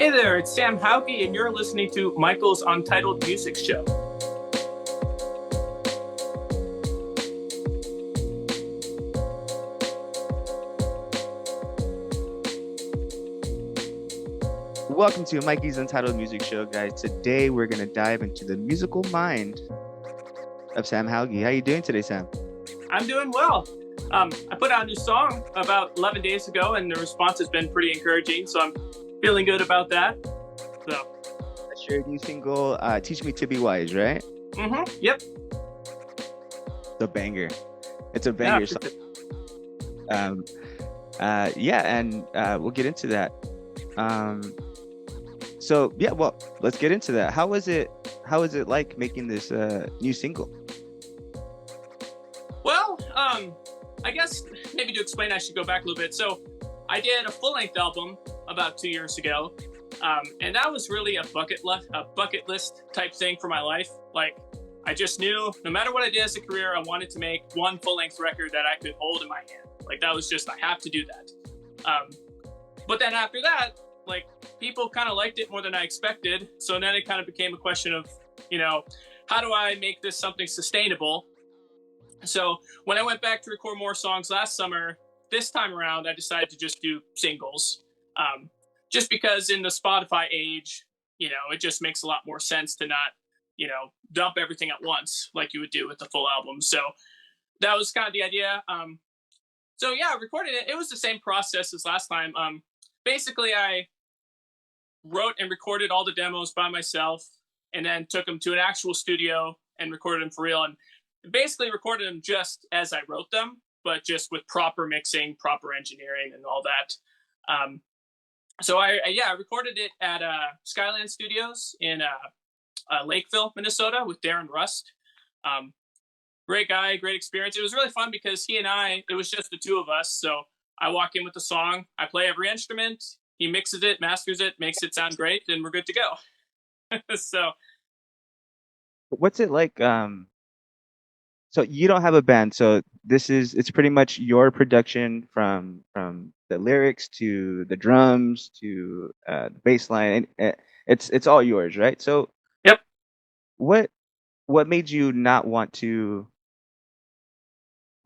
Hey there, it's Sam Hauge, and you're listening to Michael's Untitled Music Show. Welcome to Mikey's Untitled Music Show, guys. Today we're gonna dive into the musical mind of Sam Hauge. How you doing today, Sam? I'm doing well. I put out a new song about 11 days ago, and the response has been pretty encouraging, so I'm feeling good about that. So, That's your new single, "Teach Me to Be Wise," right? yep. It's a banger. It's a Yeah, banger song. Um, we'll get into that. Well, let's get into that. How was it? How was it like making this new single? Well, I guess maybe to explain, I should go back a little bit. So, I did a full-length album about 2 years ago, and that was really a bucket list type thing for my life. Like, I just knew no matter what I did as a career, I wanted to make one full-length record that I could hold in my hand. Like, that was just, I have to do that. But then after that, like, people kind of liked it more than I expected. So then it kind of became a question of, how do I make this something sustainable? So when I went back to record more songs last summer, this time around, I decided to just do singles. Just because in the Spotify age, it just makes a lot more sense to not, dump everything at once like you would do with the full album. So that was kind of the idea. I recorded it. It was the same process as last time. Basically, I wrote and recorded all the demos by myself and then took them to an actual studio and recorded them for real. And basically recorded them just as I wrote them, but just with proper mixing, proper engineering, and all that. I recorded it at Skyland Studios in Lakeville, Minnesota, with Darren Rust. Great guy, great experience. It was really fun because it was just the two of us. So I walk in with the song, I play every instrument, he mixes it, masters it, makes it sound great, and we're good to go. So What's it like? So you don't have a band, so it's pretty much your production from the lyrics to the drums to the bass line, and it's all yours, right? So yep. what what made you not want to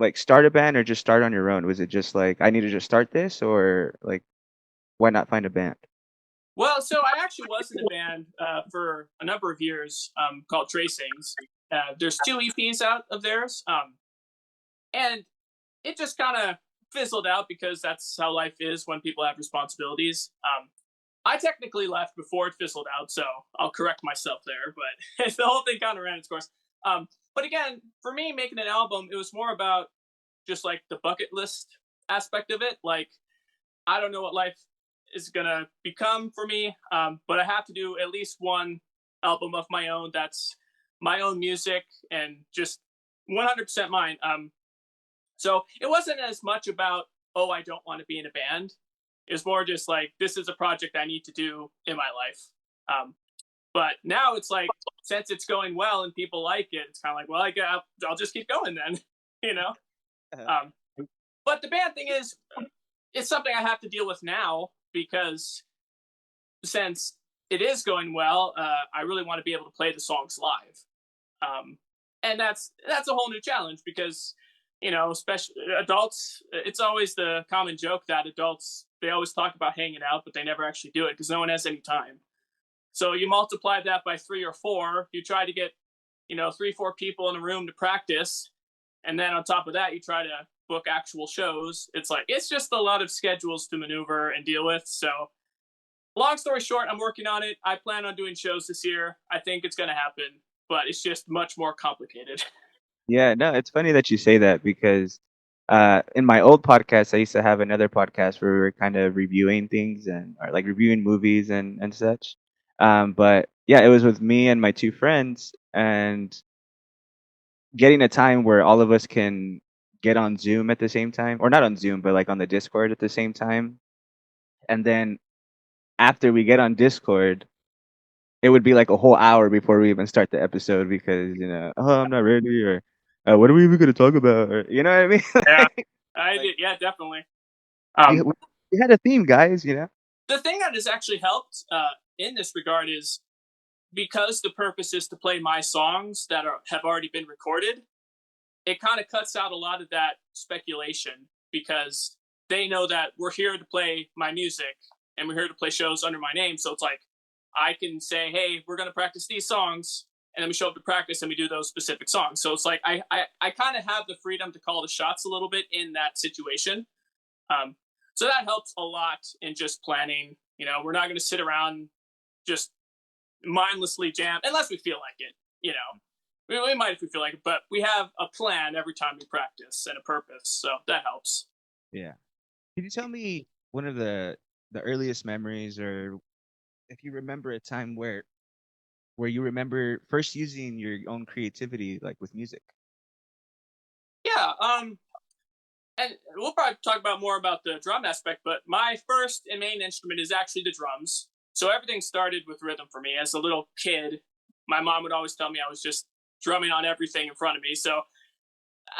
like start a band or just start on your own? Was it just like I need to just start this, or like why not find a band? Well, so I actually was in a band for a number of years called Tracings. There's 2 EPs out of theirs, and it just kind of fizzled out because that's how life is when people have responsibilities. I technically left before it fizzled out, so I'll correct myself there. But the whole thing kind of ran its course. But again, for me, making an album, it was more about just like the bucket list aspect of it. Like, I don't know what life is gonna become for me, but I have to do at least one album of my own that's my own music and just 100% mine. So it wasn't as much about, oh, I don't want to be in a band. It's more just like, this is a project I need to do in my life. But now it's like, since it's going well and people like it, it's kind of like, well, I'll just keep going then, you know? Um, but the band thing is, it's something I have to deal with now because since it is going well, I really want to be able to play the songs live. And that's a whole new challenge because, especially adults, it's always the common joke that adults, they always talk about hanging out, but they never actually do it because no one has any time. So you multiply that by 3 or 4, you try to get, 3, 4 people in a room to practice. And then on top of that, you try to book actual shows. It's just a lot of schedules to maneuver and deal with. So long story short, I'm working on it. I plan on doing shows this year. I think it's going to happen, but it's just much more complicated. Yeah, no, it's funny that you say that because in my old podcast, I used to have another podcast where we were kind of reviewing things or like reviewing movies and such. But yeah, it was with me and my 2 friends, and getting a time where all of us can get on Zoom at the same time, or not on Zoom, but like on the Discord at the same time. And then after we get on Discord, it would be like a whole hour before we even start the episode because oh, I'm not ready, or what are we even gonna talk about, or you know what I mean? Yeah, I Like did. Yeah, definitely. we, Um, we we had a theme, guys. The thing that has actually helped in this regard is because the purpose is to play my songs that have already been recorded. It kind of cuts out a lot of that speculation because they know that we're here to play my music and we're here to play shows under my name. So it's like I can say, "Hey, we're going to practice these songs," and then we show up to practice and we do those specific songs. So it's like I kind of have the freedom to call the shots a little bit in that situation. Um, so that helps a lot in just planning. We're not going to sit around just mindlessly jam unless we feel like it. We might if we feel like it, but we have a plan every time we practice and a purpose, so that helps. Yeah. Can you tell me one of the earliest memories, or if you remember a time where you remember first using your own creativity, like with music? Yeah, and we'll probably talk about more about the drum aspect, but my first and main instrument is actually the drums. So everything started with rhythm for me. As a little kid, my mom would always tell me I was just drumming on everything in front of me. So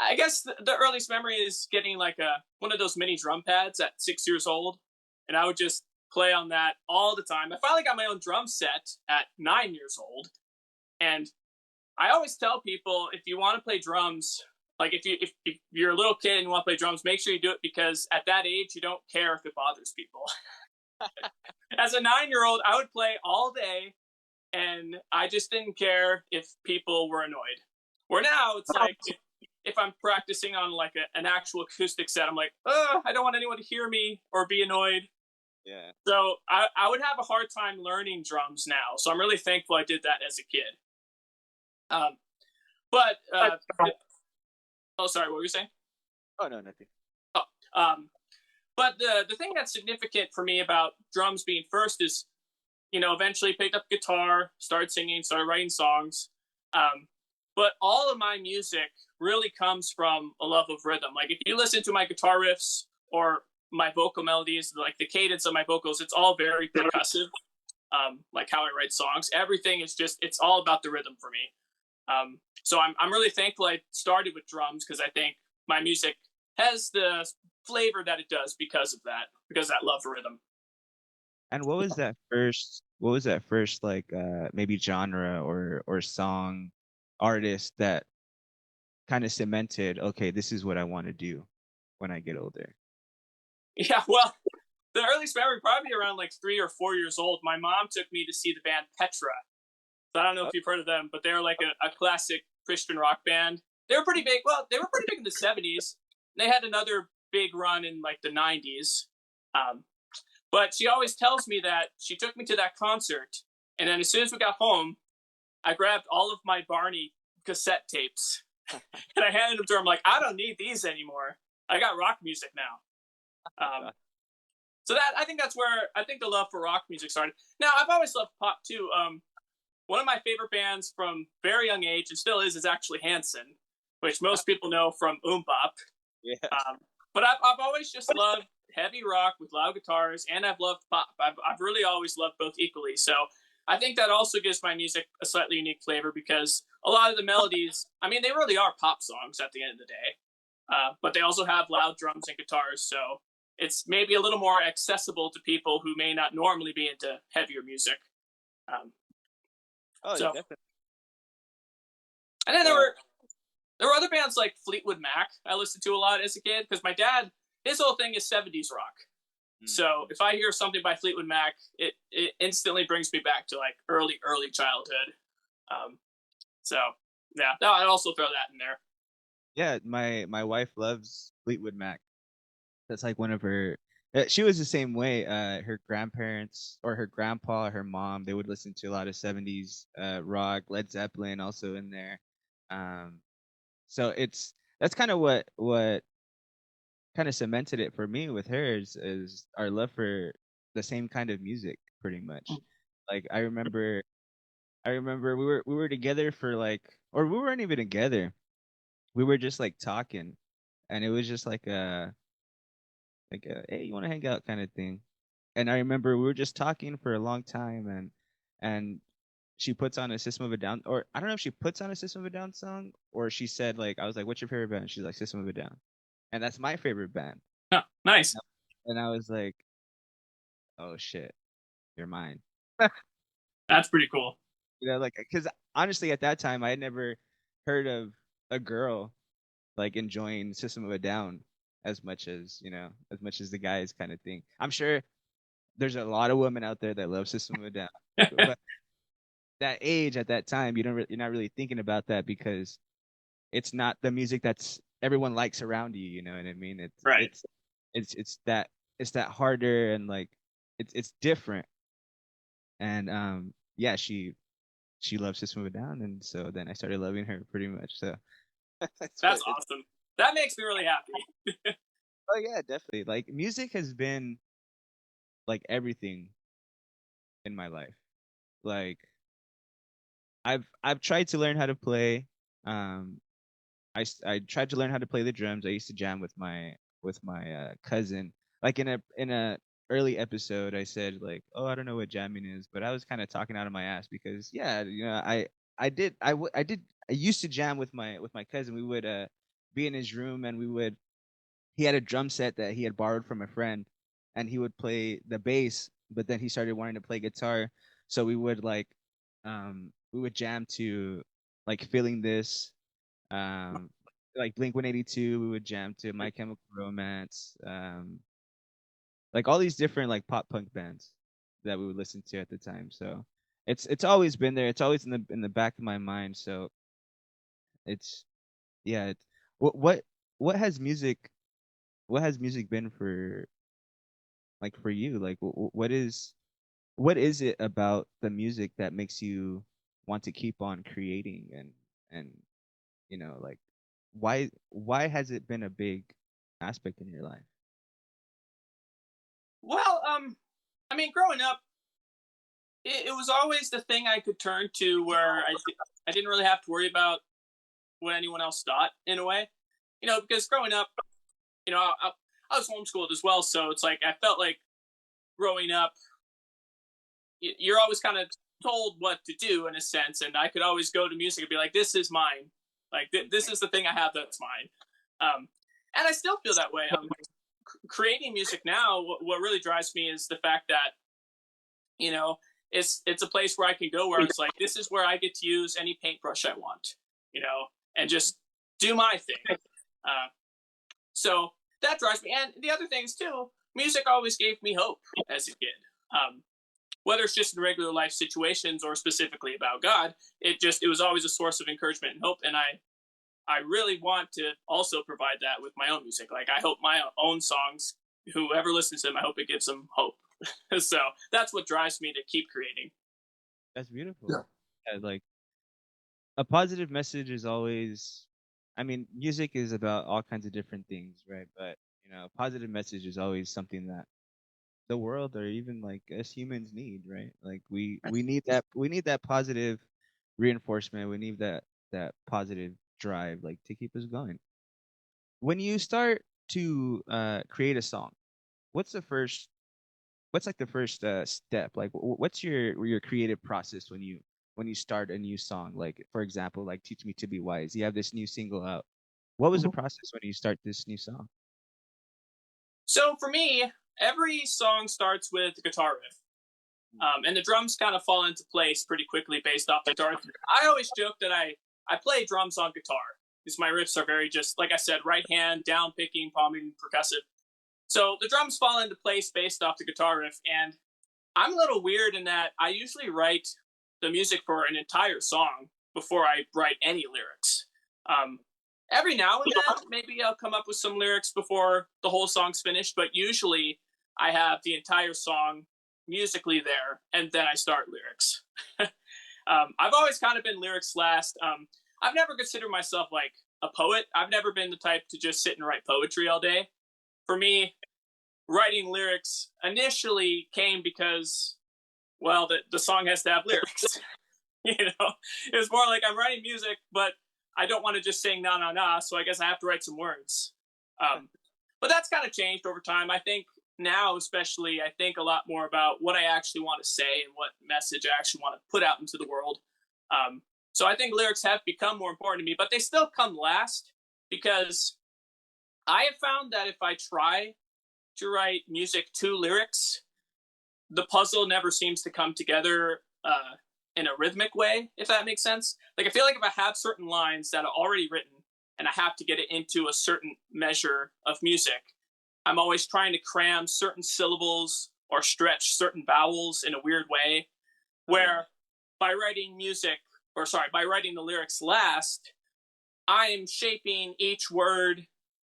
I guess the earliest memory is getting like a one of those mini drum pads at 6 years old, and I would just play on that all the time. I finally got my own drum set at 9 years old, and I always tell people if you want to play drums, like if you're a little kid and you want to play drums, make sure you do it because at that age you don't care if it bothers people. As a 9 year old, I would play all day, and I just didn't care if people were annoyed. Where now it's like if I'm practicing on like an actual acoustic set, I'm like, I don't want anyone to hear me or be annoyed. Yeah. So I would have a hard time learning drums now. So I'm really thankful I did that as a kid. Um, but oh, sorry, what were you saying? Oh no, nothing. Oh, but the thing that's significant for me about drums being first is, eventually picked up guitar, started singing, started writing songs. Um, but all of my music really comes from a love of rhythm. Like if you listen to my guitar riffs or my vocal melodies, like the cadence of my vocals, it's all very percussive. Like how I write songs, everything is just it's all about the rhythm for me. So I'm really thankful I started with drums because I think my music has the flavor that it does because of that love for rhythm. And what was that first like maybe genre or song artist that kind of cemented, okay, this is what I want to do when I get older? Yeah, well, the earliest memory probably around like 3 or 4 years old. My mom took me to see the band Petra. So I don't know if Oh, you've heard of them, but they're like a classic Christian rock band. They were pretty big. Well, they were pretty big in the '70s. They had another big run in like the '90s. Um, but she always tells me that she took me to that concert, and then as soon as we got home, I grabbed all of my Barney cassette tapes and I handed them to her. I'm like, I don't need these anymore. I got rock music now. Um, so that I think that's where I think the love for rock music started. Now I've always loved pop too. One of my favorite bands from very young age and still is actually Hanson, which most people know from Bop. yeah. But I've always just loved heavy rock with loud guitars, and I've loved pop. I've really always loved both equally. So I think that also gives my music a slightly unique flavor because a lot of the melodies, I mean, they really are pop songs at the end of the day, but they also have loud drums and guitars. So it's maybe a little more accessible to people who may not normally be into heavier music. Um, Oh, so, definitely. and then Uh, there were other bands like Fleetwood Mac I listened to a lot as a kid because my dad, his whole thing is '70s rock. mm. So if I hear something by Fleetwood Mac, it instantly brings me back to like early childhood. Um, so yeah, I'd also throw that in there. Yeah, my wife loves Fleetwood Mac. That's like one of her. She was the same way. Her grandparents or her grandpa, her mom, they would listen to a lot of '70s rock, Led Zeppelin, also in there. Um, so that's kind of what kind of cemented it for me with her is our love for the same kind of music, pretty much. Like I remember we were together for like, or we weren't even together. We were just like talking, and it was just like a hey, you want to hang out kind of thing. And I remember we were just talking for a long time, and she puts on a System of a Down, or I don't know if she puts on a System of a Down song, or she said like I was like, "What's your favorite band?" She's like, "System of a Down," and that's my favorite band. Oh, nice. And I was like, oh shit, you're mine. That's pretty cool. You know, like because honestly, at that time, I had never heard of a girl like enjoying System of a Down as much as as much as the guys kind of thing. I'm sure there's a lot of women out there that love System of a Down, but that age at that time, you're not really thinking about that because it's not the music that's everyone likes around you. You know what I mean? Right. It's that it's that harder and like it's different. And yeah, she loves System of a Down, and so then I started loving her pretty much. So that's what That's it's. awesome. That makes me really happy. Oh yeah, definitely. Like music has been like everything in my life. Like I've tried to learn how to play. Um, I tried to learn how to play the drums. I used to jam with my cousin. Like in a early episode, I said like, oh, I don't know what jamming is, but I was kind of talking out of my ass because yeah, I used to jam with my cousin. We would be in his room and he had a drum set that he had borrowed from a friend, and he would play the bass, but then he started wanting to play guitar, so we would jam to like feeling this, um like Blink 182. We would jam to My Chemical Romance, like all these different like pop punk bands that we would listen to at the time. So it's always been there. It's always in the back of my mind. So it's yeah. What what what has music what has music been for like for you? Like what is it about the music that makes you want to keep on creating and like why has it been a big aspect in your life? Well, I mean, growing up, it was always the thing I could turn to where I didn't really have to worry about what anyone else thought in a way. Because growing up, I was homeschooled as well, so it's like I felt like growing up, you're always kind of told what to do in a sense, and I could always go to music and be like, "This is mine. Like this is the thing I have that's mine." And I still feel that way. Creating music now, what really drives me is the fact that you know it's a place where I can go where it's like this is where I get to use any paintbrush I want, and just do my thing. Uh, so that drives me. And the other things too, music always gave me hope as a kid. Um, whether it's just in regular life situations or specifically about God, it was always a source of encouragement and hope. And I really want to also provide that with my own music. Like I hope my own songs, whoever listens to them, I hope it gives them hope. So that's what drives me to keep creating. That's beautiful. Yeah, like a positive message is always, I mean, music is about all kinds of different things, right? But a positive message is always something that the world or even like us humans need, right? Like we need that positive reinforcement. We need that positive drive like to keep us going. When you start to create a song, what's the first what's like the first step? Like what's your creative process when you start a new song? Like for example, like Teach Me to Be Wise. You have this new single out. What was the process when you start this new song? So for me, every song starts with a guitar riff. And the drums kind of fall into place pretty quickly based off the guitar. I always joke that I play drums on guitar because my riffs are very just like I said, right hand, down picking, palming, percussive. So the drums fall into place based off the guitar riff, and I'm a little weird in that I usually write the music for an entire song before I write any lyrics. Um, every now and then, maybe I'll come up with some lyrics before the whole song's finished, but usually I have the entire song musically there, and then I start lyrics. I've always kind of been lyrics last. I've never considered myself like a poet. I've never been the type to just sit and write poetry all day. For me, writing lyrics initially came because, well, the song has to have lyrics. It was more like I'm writing music, but I don't want to just sing na na na, so I guess I have to write some words. Um, but that's kind of changed over time. I think now, especially, I think a lot more about what I actually want to say and what message I actually want to put out into the world. So I think lyrics have become more important to me, but they still come last because I have found that if I try to write music to lyrics, the puzzle never seems to come together in a rhythmic way, if that makes sense. Like I feel like if I have certain lines that are already written and I have to get it into a certain measure of music, I'm always trying to cram certain syllables or stretch certain vowels in a weird way. Oh yeah. Where by writing music, or sorry, by writing the lyrics last, I am shaping each word,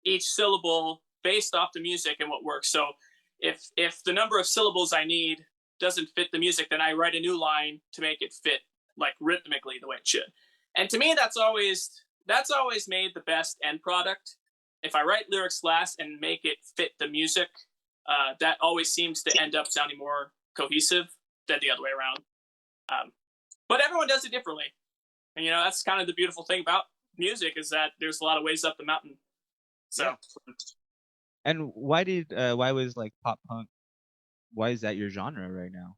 each syllable based off the music and what works. So if the number of syllables I need doesn't fit the music, then I write a new line to make it fit like rhythmically the way it should. And to me, that's always made the best end product. If I write lyrics last and make it fit the music, that always seems to end up sounding more cohesive than the other way around. But everyone does it differently, and that's kind of the beautiful thing about music is that there's a lot of ways up the mountain. So. Yeah. And why was like pop punk? Why is that your genre right now?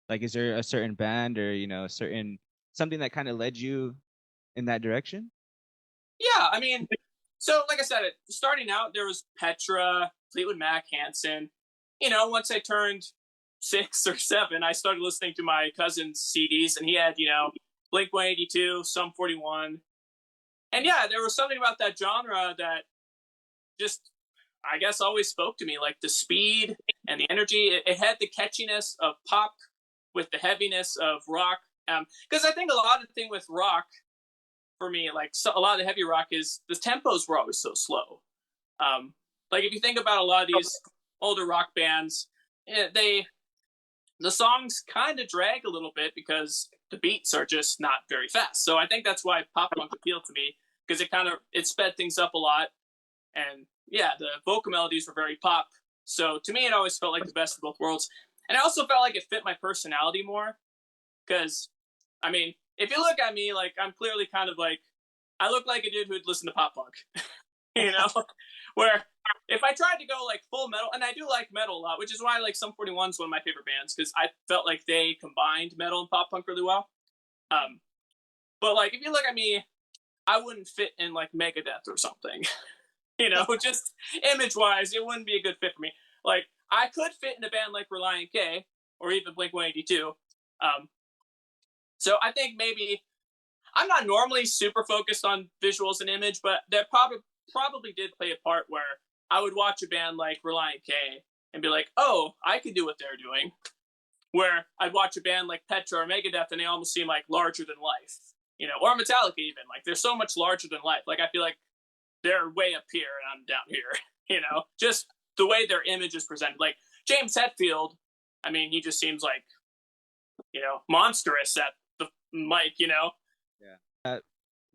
Like, is there a certain band or a certain something that kind of led you in that direction? Yeah, I mean, so like I said, starting out there was Petra, Fleetwood Mac, Hanson. Once I turned 6 or 7, I started listening to my cousin's CDs, and he had Blink 182, Sum 41, and yeah, there was something about that genre that just I guess always spoke to me, like the speed and the energy. It had the catchiness of pop with the heaviness of rock. Because I think a lot of the thing with rock for me, like a lot of the heavy rock is the tempos were always so slow. Like if you think about a lot of these older rock bands, the songs kind of drag a little bit because the beats are just not very fast. So I think that's why pop punk appealed to me because it sped things up a lot, and yeah, the vocal melodies were very pop. So to me, it always felt like the best of both worlds, and I also felt like it fit my personality more because, I mean, if you look at me, like I'm clearly kind of like I look like a dude who'd listen to pop punk, you know, where if I tried to go like full metal, and I do like metal a lot, which is why like Sum 41 is one of my favorite bands because I felt like they combined metal and pop punk really well. Um, but like if you look at me, I wouldn't fit in like Megadeth or something. Just image wise, it wouldn't be a good fit for me. Like I could fit in a band like Relient K or even Blink 182. So I think maybe I'm not normally super focused on visuals and image, but that probably did play a part where I would watch a band like Relient K and be like, oh, I could do what they're doing. Where I'd watch a band like Petra or Megadeth and they almost seem like larger than life, or Metallica even. Like they're so much larger than life. Like I feel like they're way up here and I'm down here, just the way their image is presented. Like James Hetfield, I mean, he just seems like, monstrous at the mic, Yeah.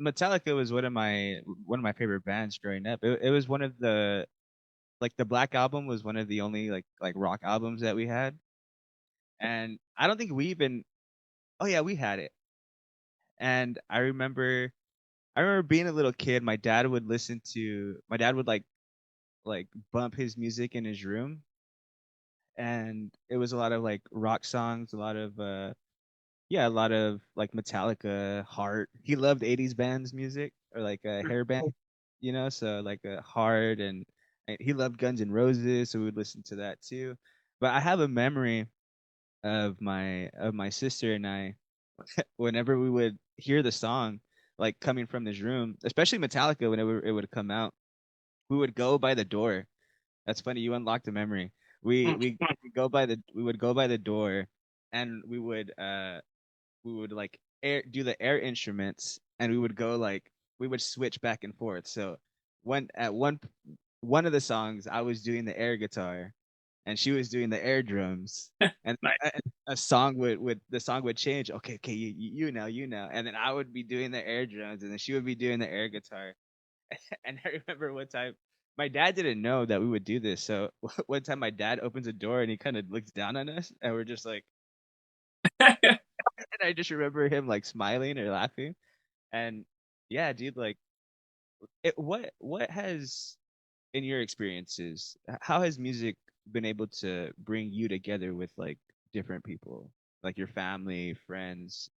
Metallica was one of my favorite bands growing up. It was one of the like the Black Album was one of the only like rock albums that we had, and I don't think we even. Oh yeah, we had it, and I remember being a little kid. My dad would like bump his music in his room, and it was a lot of like rock songs, a lot of yeah, a lot of like Metallica, Heart. He loved 80s bands music or like hair band, so like Heart and he loved Guns N' Roses, so we would listen to that too. But I have a memory of my sister and I whenever we would hear the song like coming from this room, especially Metallica whenever it would come out, we would go by the door. That's funny, you unlocked a memory. We would go by the door and we would like do the air instruments and we would switch back and forth. So one of the songs I was doing the air guitar and she was doing the air drums and Nice. a song would the song would change. Okay, you know, and then I would be doing the air drums and then she would be doing the air guitar. And I remember one time my dad didn't know that we would do this. So one time my dad opens a door and he kind of looks down on us and we're just like, and I just remember him like smiling or laughing. And yeah, dude, like what has in your experiences, how has music been able to bring you together with like different people, like your family, friends?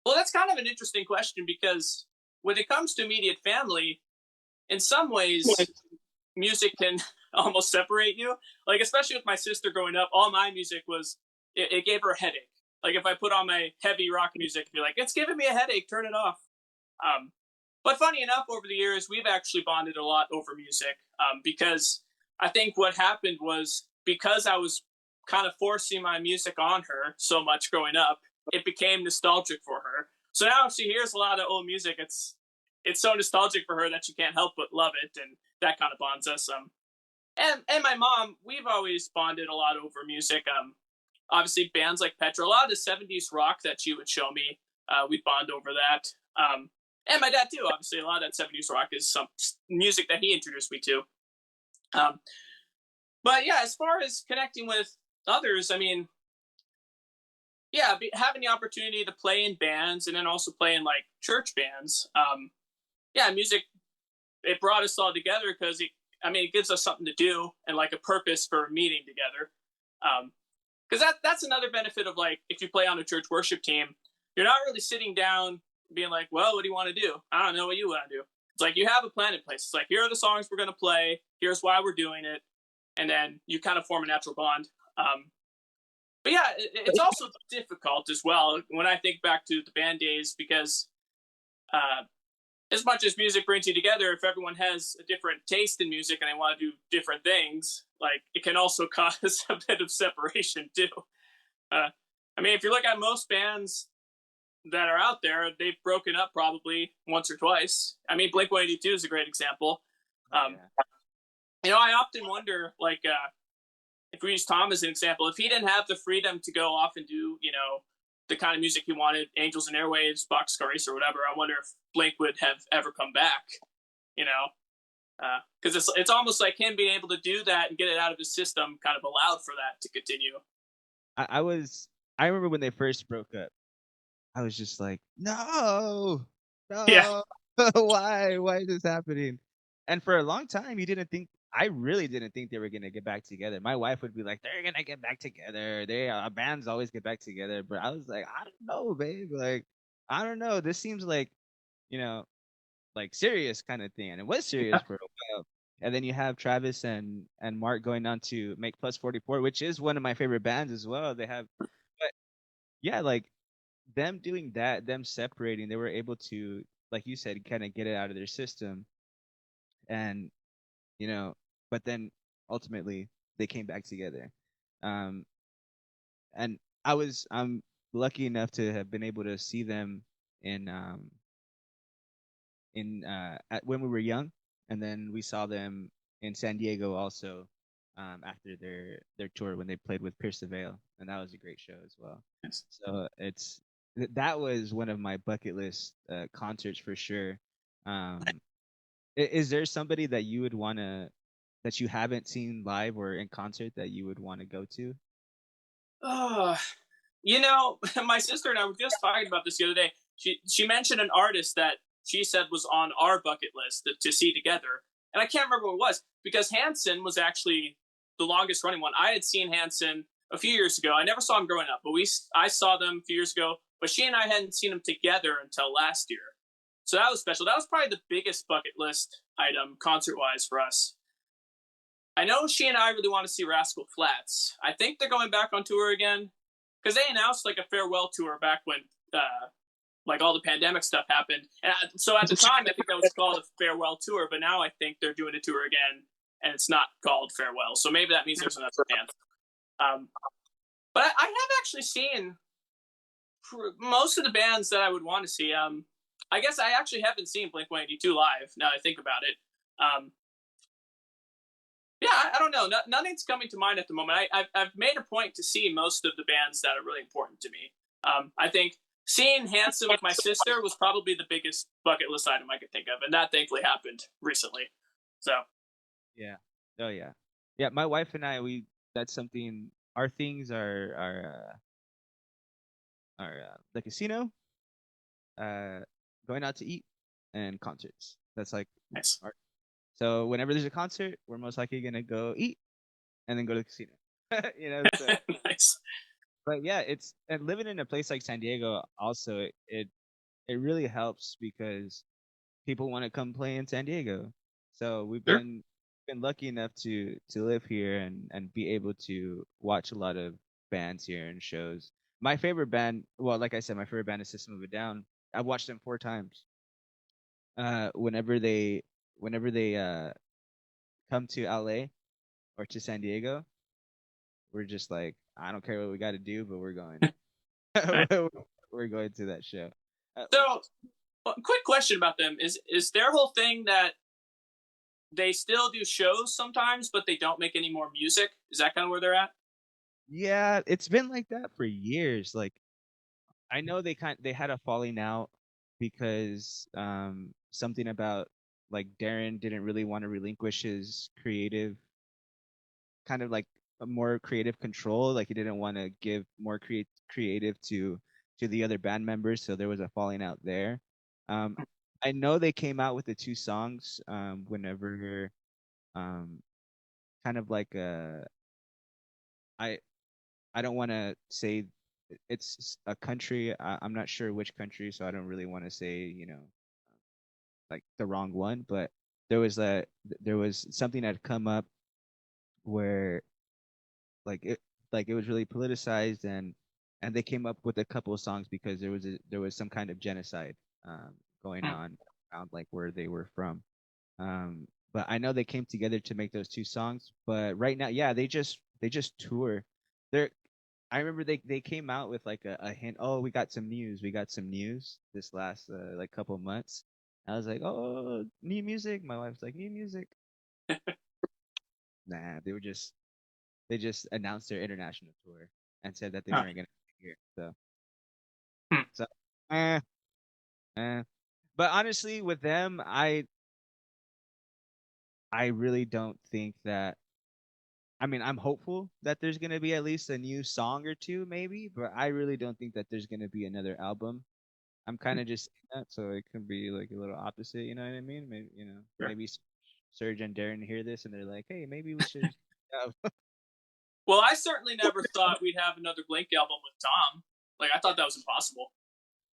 Well, that's kind of an interesting question because when it comes to immediate family, in some ways, music can almost separate you. Like especially with my sister growing up, all my music was it gave her a headache. Like if I put on my heavy rock music, it'd be like, it's giving me a headache, turn it off. Um, but funny enough, over the years, we've actually bonded a lot over music because I think what happened was because I was kind of forcing my music on her so much growing up, it became nostalgic for her. So now if she hears a lot of old music, it's so nostalgic for her that she can't help but love it, and that kind of bonds us. And my mom, we've always bonded a lot over music. Obviously bands like Petra, a lot of the '70s rock that she would show me, we'd bond over that. And my dad too. Obviously, a lot of that '70s rock is some music that he introduced me to. Um, but yeah, as far as connecting with others, I mean, yeah, having the opportunity to play in bands and then also play in like church bands. Yeah, music it brought us all together because I mean, it gives us something to do and like a purpose for meeting together. Because that's another benefit of like if you play on a church worship team, you're not really sitting down being like, well, what do you want to do? I don't know what you want to do. It's like you have a plan in place. It's like here are the songs we're going to play. Here's why we're doing it, and then you kind of form a natural bond. But yeah, it's also difficult as well when I think back to the band days because uh, as much as music brings you together, if everyone has a different taste in music and they want to do different things, like it can also cause a bit of separation too. Uh, I mean, if you look at most bands that are out there, they've broken up probably once or twice. I mean, Blink 182 is a great example. Oh, Um, yeah. I often wonder, like, if we use Tom as an example, if he didn't have the freedom to go off and do, the kind of music he wanted, Angels and Airwaves, Boxcar Racer, or whatever, I wonder if Blink would have ever come back, you know? Because it's almost like him being able to do that and get it out of his system kind of allowed for that to continue. I was. I remember when they first broke up. I was just like, no, Yeah, no, why? Why is this happening? And for a long time, you didn't think. I really didn't think they were gonna get back together. My wife would be like, "They're gonna get back together. They bands always get back together." But I was like, "I don't know, babe. Like, I don't know. This seems like, you know, like serious kind of thing." And it was serious for a while. And then you have Travis and Mark going on to make Plus 44, which is one of my favorite bands as well. They have, but yeah, like them doing that, them separating, they were able to, like you said, kind of get it out of their system, and you know, but then ultimately they came back together. Um, and I'm lucky enough to have been able to see them in when we were young, and then we saw them in San Diego also after their tour when they played with Pierce the Veil, and that was a great show as well. So that was one of my bucket list concerts for sure. Um, is there somebody that you would want to that you haven't seen live or in concert that you would want to go to? uh, my sister and I were just talking about this the other day. She mentioned an artist that she said was on our bucket list to see together, and I can't remember what it was because Hanson was actually the longest running one. I had seen Hanson a few years ago. I never saw him growing up, but I saw them a few years ago. But she and I hadn't seen them together until last year, so that was special. That was probably the biggest bucket list item concert wise for us. I know she and I really want to see Rascal Flats. I think they're going back on tour again because they announced like a farewell tour back when like all the pandemic stuff happened. And so at the time, I think that was called a farewell tour, but now I think they're doing a tour again, and it's not called farewell. So maybe that means there's another band. Um, but I have actually seen most of the bands that I would want to see. I guess I actually haven't seen Blink 182 live. Now I think about it. Um, yeah, I don't know. Nothing's coming to mind at the moment. I've made a point to see most of the bands that are really important to me. I think seeing Hanson with my sister was probably the biggest bucket list item I could think of, and that thankfully happened recently. So Yeah. Oh yeah. Yeah. My wife and I, we that's something. Our things are the casino, uh, going out to eat, and concerts. That's like nice, our. So whenever there's a concert, we're most likely gonna go eat and then go to the casino. So nice. but yeah, it's and living in a place like San Diego also it really helps because people want to come play in San Diego. So we've Sure. been been lucky enough to live here and be able to watch a lot of bands here and shows. My favorite band, well, like I said, my favorite band is System of a Down. I've watched them 4 times. Whenever they come to LA or to San Diego, we're just like, I don't care what we got to do, but we're going. Right. We're going to that show. So, quick question about them: is their whole thing that they still do shows sometimes, but they don't make any more music? Is that kind of where they're at? Yeah, it's been like that for years. Like I know they had a falling out because something about like Darren didn't really want to relinquish his creative kind of like a more creative control. Like he didn't want to give more creative to the other band members, so there was a falling out there. Um, I know they came out with the 2 songs whenever um, kind of like I I don't want to say it's a country. I'm not sure which country, so I don't really want to say like the wrong one. But there was a there was something that had come up where like it was really politicized and they came up with a couple of songs because there was some kind of genocide um, going Hmm. on around like where they were from. But I know they came together to make those 2 songs. But right now, yeah, they just tour. They're I remember they came out with like a hint. Oh, we got some news. We got some news this last like couple of months. I was like, oh, new music. My wife's like, new music. Nah, they just announced their international tour and said that they Huh. weren't gonna be here. Hmm. So eh, eh. But honestly, with them, I really don't think that. I mean, I'm hopeful that there's gonna be at least a new song or two, maybe. But I really don't think that there's gonna be another album. I'm kind of just saying that, so it can be like a little opposite. You know what I mean? Maybe Sure. maybe Serge and Darren hear this and they're like, hey, maybe we should. Well, I certainly never thought we'd have another Blink album with Tom. Like, I thought that was impossible.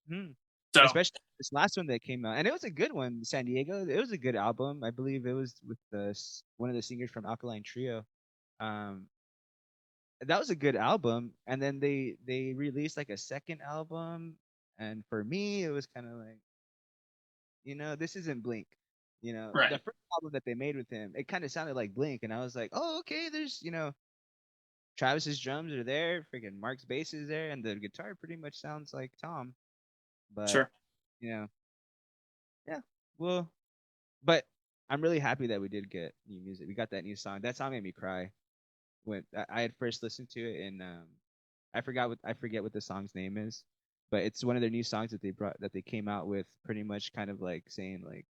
Hmm. So, Especially this last one that came out, and it was a good one. San Diego, it was a good album. I believe it was with one of the singers from Alkaline Trio. Um, that was a good album, and then they released like a second album, and for me, it was kind of like, this isn't Blink. The right. first album that they made with him, it kind of sounded like Blink, and I was like, oh, okay, there's Travis's drums are there, freaking Mark's bass is there, and the guitar pretty much sounds like Tom, but Sure. you know, yeah, well. But I'm really happy that we did get new music. We got that new song. That song made me cry when I had first listened to it, and I forget what the song's name is, but it's one of their new songs that they came out with, pretty much kind of like saying like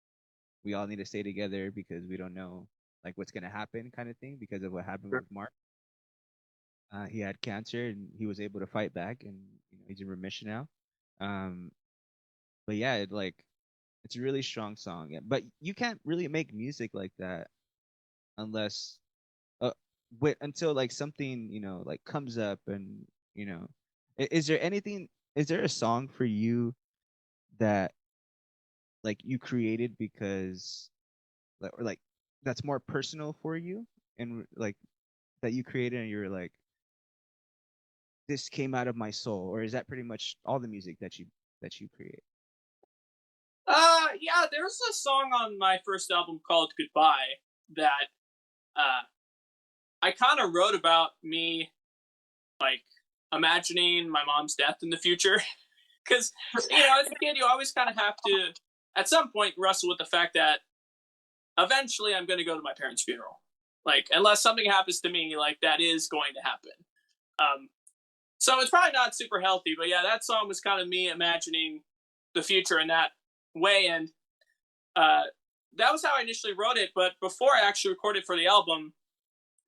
we all need to stay together because we don't know like what's gonna happen, kind of thing, because of what happened Sure. with Mark. He had cancer and he was able to fight back, and he's in remission now. Um, but yeah, it's a really strong song. Yeah, but you can't really make music like that unless uh wait until like something like comes up and you know is there anything is there a song for you that like you created because or like that's more personal for you and like that you created and you're like this came out of my soul, or is that pretty much all the music that you create? Yeah, there's a song on my first album called Goodbye that uh, I kind of wrote about me, like, imagining my mom's death in the future. Because, as a kid, you always kind of have to, at some point, wrestle with the fact that eventually I'm going to go to my parents' funeral. Like, unless something happens to me, like, that is going to happen. Um, so it's probably not super healthy, but yeah, that song was kind of me imagining the future in that way. And uh, that was how I initially wrote it. But before I actually recorded for the album,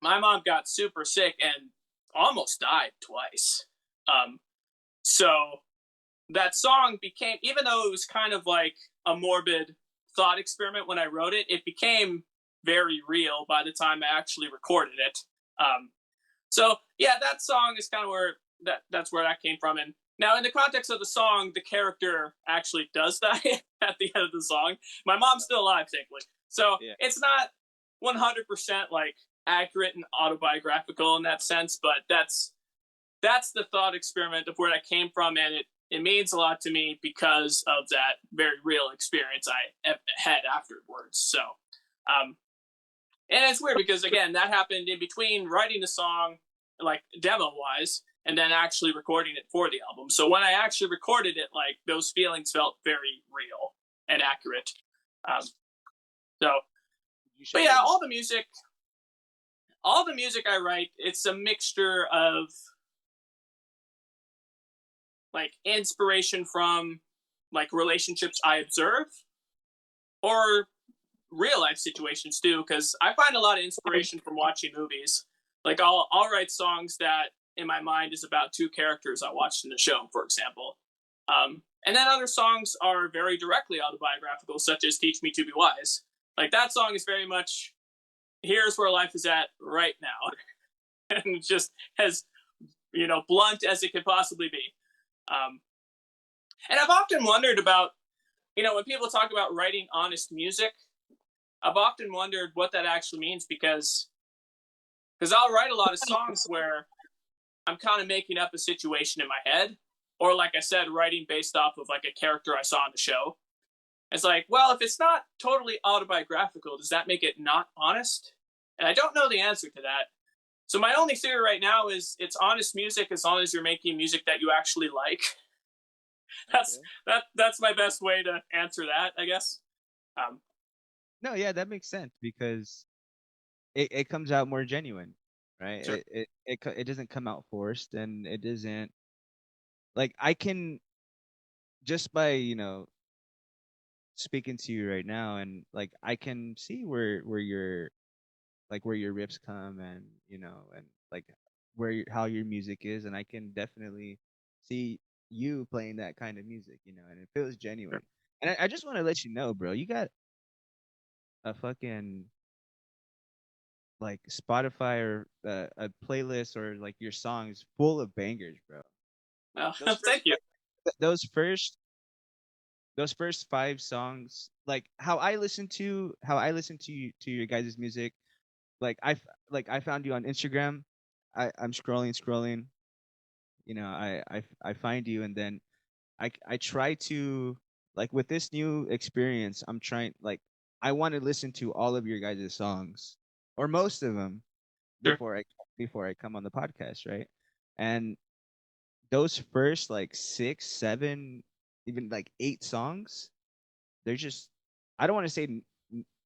my mom got super sick and almost died twice. Um, so that song became, even though it was kind of like a morbid thought experiment when I wrote it, it became very real by the time I actually recorded it. Um, so yeah, that song is kind of where that's where that came from. And now, in the context of the song, the character actually does die at the end of the song. My mom's still alive, thankfully. So Yeah. it's not 100% like accurate and autobiographical in that sense, but that's the thought experiment of where that came from, and it means a lot to me because of that very real experience I had afterwards. So, and it's weird because again, that happened in between writing the song, like demo wise, and then actually recording it for the album. So when I actually recorded it, like those feelings felt very real and accurate. Um, so, but yeah, all the music I write, it's a mixture of like inspiration from like relationships I observe or real life situations too, because I find a lot of inspiration from watching movies. Like I'll write songs that in my mind is about two characters I watched in the show, for example. And then other songs are very directly autobiographical, such as "Teach Me to Be Wise." Like that song is very much here's where life is at right now, and just as blunt as it could possibly be. Um, and I've often wondered about when people talk about writing honest music, I've often wondered what that actually means because I'll write a lot of songs where I'm kind of making up a situation in my head, or like I said, writing based off of like a character I saw on the show. It's like, well, if it's not totally autobiographical, does that make it not honest? And I don't know the answer to that. So my only theory right now is it's honest music as long as you're making music that you actually like. That's that's my best way to answer that, I guess. Um, No, yeah, that makes sense because it comes out more genuine, right? sure. It doesn't come out forced, and it doesn't like I can just by speaking to you right now, and like I can see where your like where your riffs come, and and like how your music is, and I can definitely see you playing that kind of music, and it feels Sure. genuine. And I just want to let you know, bro, you got a fucking like Spotify or a playlist or like your songs full of bangers, bro. Well, Those first thank you. those first 5 songs, like how I listen to your guys' music, like I found you on Instagram. I'm scrolling, I find you, and then I try to, like, with this new experience, I'm trying, like, I want to listen to all of your guys' songs or most of them Sure. before I come on the podcast, right? And those first like 6, 7, even like 8 songs, they're just, I don't want to say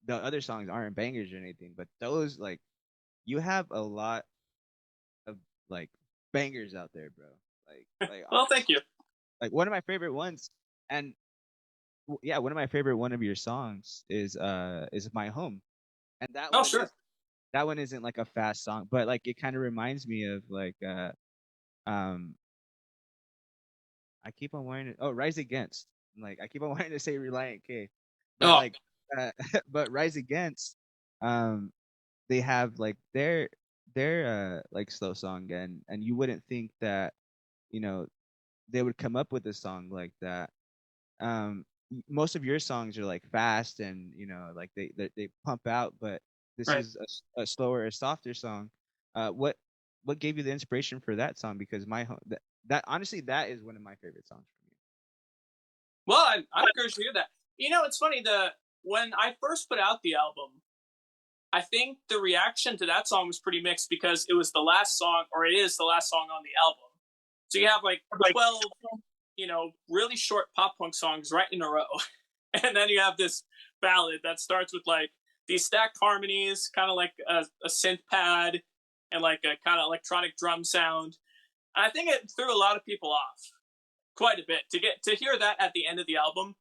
the other songs aren't bangers or anything, but those, like, you have a lot of like bangers out there, bro. Like Well, thank you. like one of my favorite ones, and yeah, one of my favorite one of your songs is My Home. And Oh, sure. that one isn't like a fast song, but like it kind of reminds me of like um I keep on wanting to, oh, Rise Against. Like I keep on wanting to say Reliant K, but Oh, like uh, but Rise Against, um they have like their like slow song, and you wouldn't think that you know they would come up with a song like that. Most of your songs are like fast, and like they pump out, but this right. is a slower, a softer song. What gave you the inspiration for that song? Because my home, that honestly, that is one of my favorite songs from you. Well, I'm encouraged to hear that. It's funny. When I first put out the album, I think the reaction to that song was pretty mixed because it was the last song, or it is the last song on the album. So you have like 12, really short pop punk songs right in a row, and then you have this ballad that starts with like these stacked harmonies, kind of like a synth pad, and like a kind of electronic drum sound. And I think it threw a lot of people off quite a bit to hear that at the end of the album.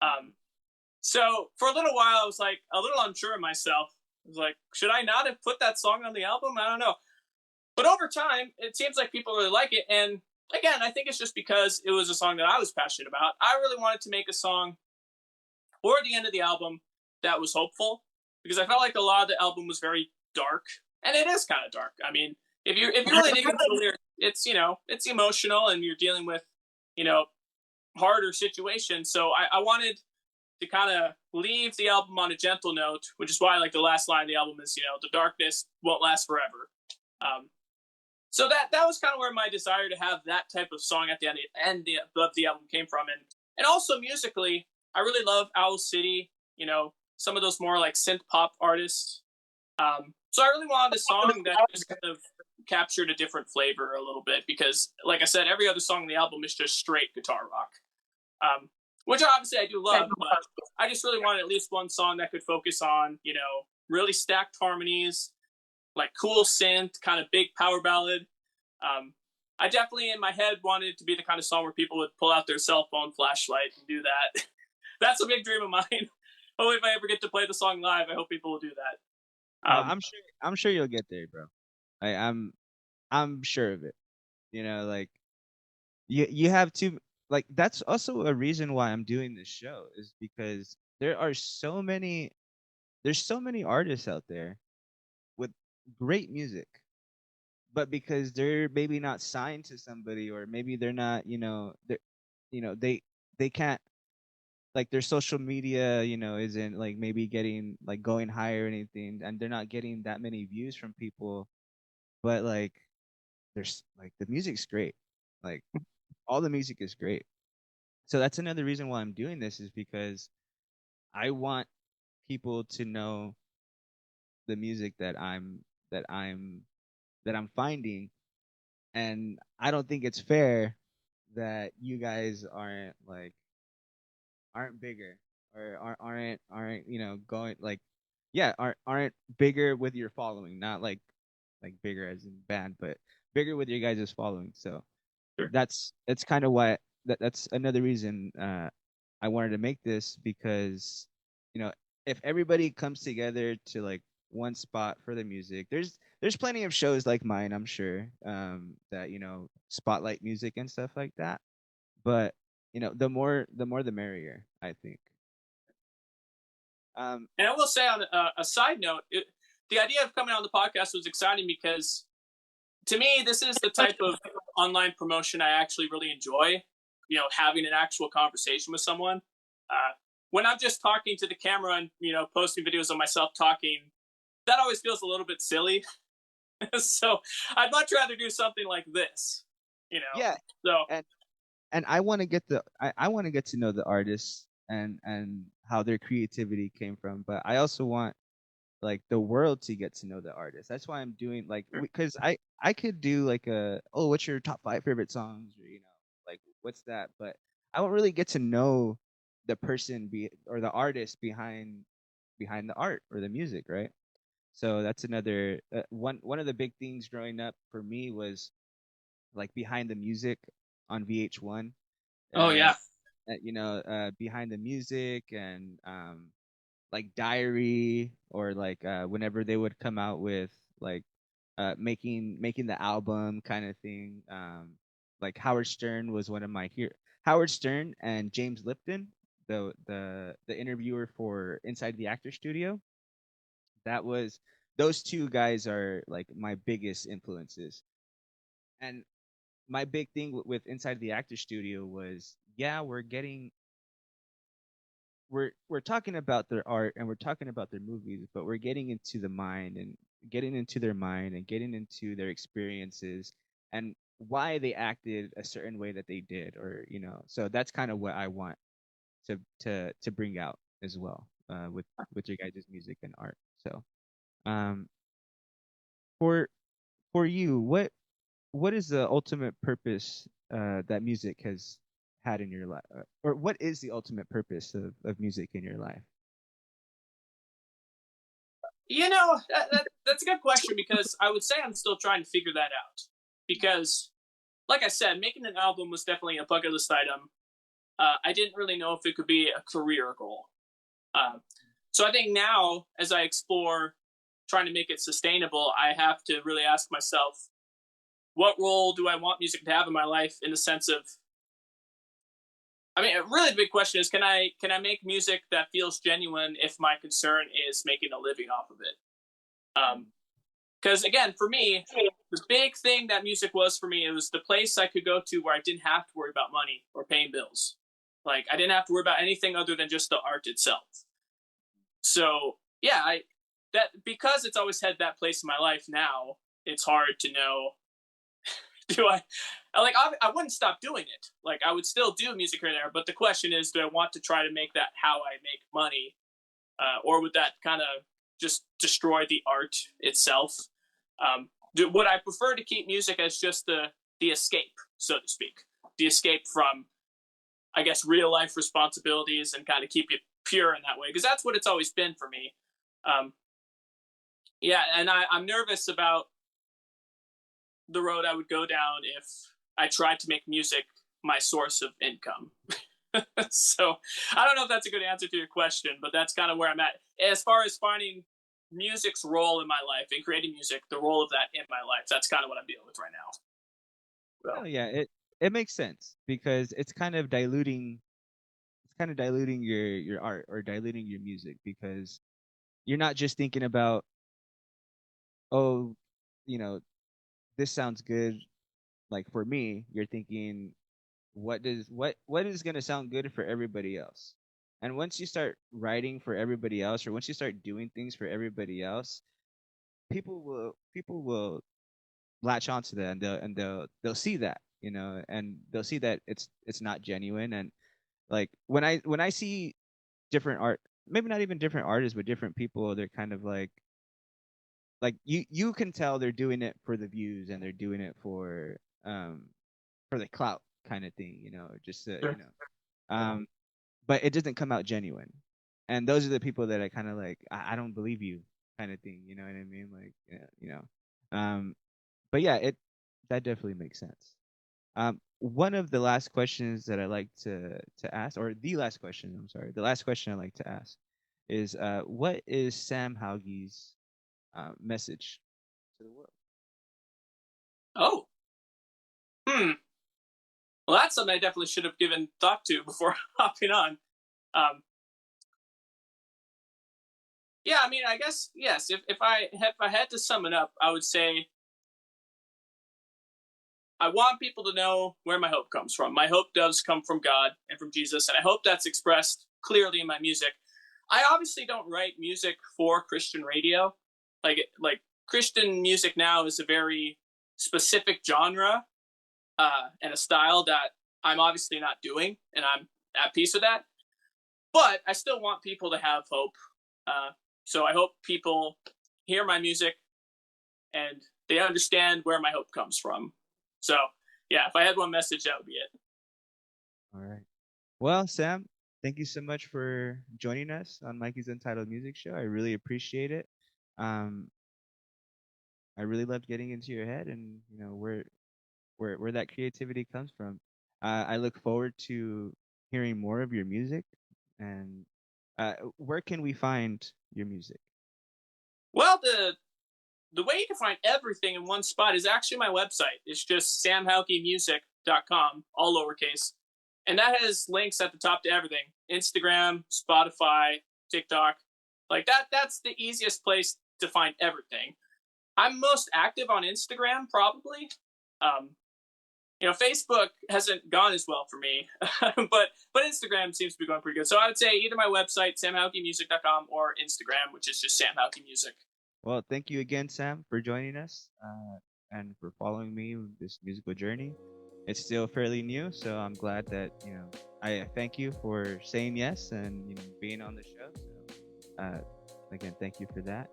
Um, so for a little while, I was like a little unsure of myself. I was like, should I not have put that song on the album? I don't know. But over time, it seems like people really like it. And again, I think it's just because it was a song that I was passionate about. I really wanted to make a song for the end of the album that was hopeful because I felt like a lot of the album was very dark, and it is kind of dark. I mean, if you really dig into the lyrics, it's emotional, and you're dealing with you know harder situations. So I wanted to kind of leave the album on a gentle note, which is why like the last line of the album is, the darkness won't last forever. Um, so that was kind of where my desire to have that type of song at the end of the album came from, and also musically, I really love Owl City. Some of those more like synth pop artists. So I really wanted a song that just kind of captured a different flavor a little bit because, like I said, every other song on the album is just straight guitar rock, which obviously I do love. But I just really wanted at least one song that could focus on, really stacked harmonies, like cool synth, kind of big power ballad. I definitely in my head wanted it to be the kind of song where people would pull out their cell phone flashlight and do that. That's a big dream of mine. Hopefully, if I ever get to play the song live, I hope people will do that. I'm sure you'll get there, bro. I'm sure of it. Like you have to, like, that's also a reason why I'm doing this show, is because there's so many artists out there with great music, but because they're maybe not signed to somebody, or maybe they're not, they can't, like, their social media, isn't like maybe getting like going higher or anything, and they're not getting that many views from people, but like there's like the music's great. Like all the music is great. So that's another reason why I'm doing this, is because I want people to know the music that I'm that I'm finding, and I don't think it's fair that you guys aren't bigger, or aren't going, like, yeah, aren't bigger with your following, not like bigger as in band, but bigger with your guys' following. So Sure. that's kind of why that's another reason I wanted to make this, because you know if everybody comes together to like one spot for the music, there's plenty of shows like mine, I'm sure, that spotlight music and stuff like that. But the more the merrier, I think. um And I will say on a side note, the idea of coming on the podcast was exciting because to me, this is the type of online promotion I actually really enjoy. Having an actual conversation with someone. Uh, when I'm just talking to the camera and posting videos of myself talking, that always feels a little bit silly. So I'd much rather do something like this. You know. yeah, So and I want to get to know the artists, and how their creativity came from, but I also want like the world to get to know the artist. That's why I'm doing, like, because I could do like what's your top 5 favorite songs, or like what's that, but I don't really get to know the person or the artist behind the art or the music, right? So that's another one of the big things growing up for me was like behind the music on VH1. oh uh, yeah. Behind the music, and like Diary, or like whenever they would come out with like making the album kind of thing. Like Howard Stern was one of my here. Howard Stern and James Lipton, the interviewer for Inside the Actor Studio. That was Those two guys are like my biggest influences. And my big thing with Inside the Actor Studio was, yeah, we're talking about their art, and we're talking about their movies, but we're getting into the mind, and getting into their mind, and getting into their experiences, and why they acted a certain way that they did, or so that's kind of what I want to bring out as well, with your guys' music and art. So um for for you, what is the ultimate purpose that music has had in your life, or what is the ultimate purpose of music in your life? That's a good question because I would say I'm still trying to figure that out. Because, like I said, making an album was definitely a bucket list item. I didn't really know if it could be a career goal. Uh, so I think now, as I explore trying to make it sustainable, I have to really ask myself, what role do I want music to have in my life in the sense of, I mean, a really big question is, can I make music that feels genuine if my concern is making a living off of it? Because again, for me, the big thing that music was for me, it was the place I could go to where I didn't have to worry about money or paying bills. Like I didn't have to worry about anything other than just the art itself. So yeah, I that because it's always had that place in my life now, it's hard to know do I wouldn't stop doing it. Like I would still do music here and there, but the question is, do I want to try to make that how I make money, or would that kind of just destroy the art itself? Would I prefer to keep music as just the escape, so to speak, the escape from, I guess, real life responsibilities and kind of keep it pure in that way? Because that's what it's always been for me. Um, yeah, and I'm nervous about the road I would go down if I tried to make music my source of income. So I don't know if that's a good answer to your question, but that's kind of where I'm at. As far as finding music's role in my life and creating music, the role of that in my life, that's kind of what I'm dealing with right now. No, So, yeah, it makes sense because it's kind of diluting your art or diluting your music because you're not just thinking about, oh, you know, this sounds good. Like for me, you're thinking, what is gonna sound good for everybody else? And once you start writing for everybody else, or once you start doing things for everybody else, people will latch onto that, and they'll see that, and they'll see that it's not genuine. And like when I see different art, maybe not even different artists, but different people, they're kind of like you can tell they're doing it for the views, and they're doing it um for the clout kind of thing, just to, sure. but it doesn't come out genuine. And those are the people that I kind of like, I don't believe you kind of thing, you know what I mean? Like, yeah, but yeah, that definitely makes sense. One of the last questions that I like to ask, or the last question, I'm sorry, the last question I like to ask is, what is Sam Hauge's message to the world? Oh, hmm. Well, that's something I definitely should have given thought to before hopping on. Um, yeah, I mean, I guess yes. If I had to sum it up, I would say I want people to know where my hope comes from. My hope does come from God and from Jesus, and I hope that's expressed clearly in my music. I obviously don't write music for Christian radio. Like Christian music now is a very specific genre, and a style that I'm obviously not doing, and I'm at peace with that. But I still want people to have hope. Uh, so I hope people hear my music and they understand where my hope comes from. So yeah, if I had one message, that would be it. All right. Well, Sam, thank you so much for joining us on Mikey's Untitled Music Show. I really appreciate it. Um, I really loved getting into your head, and where that creativity comes from. I look forward to hearing more of your music. And where can we find your music? Well, the way you can find everything in one spot is actually my website. It's just samhaugemusic.com, all lowercase. And that has links at the top to everything. Instagram, Spotify, TikTok. Like that's the easiest place to find everything. I'm most active on Instagram, probably. Um, Facebook hasn't gone as well for me, but Instagram seems to be going pretty good. So I would say either my website, samhaugemusic.com, or Instagram, which is just Sam Hauge Music. Well, thank you again, Sam, for joining us, and for following me with this musical journey. It's still fairly new, so I'm glad that I thank you for saying yes and being on the show. So, again, thank you for that.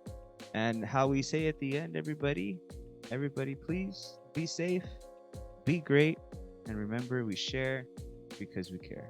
And how we say at the end, everybody, please be safe, be great, and remember, we share because we care.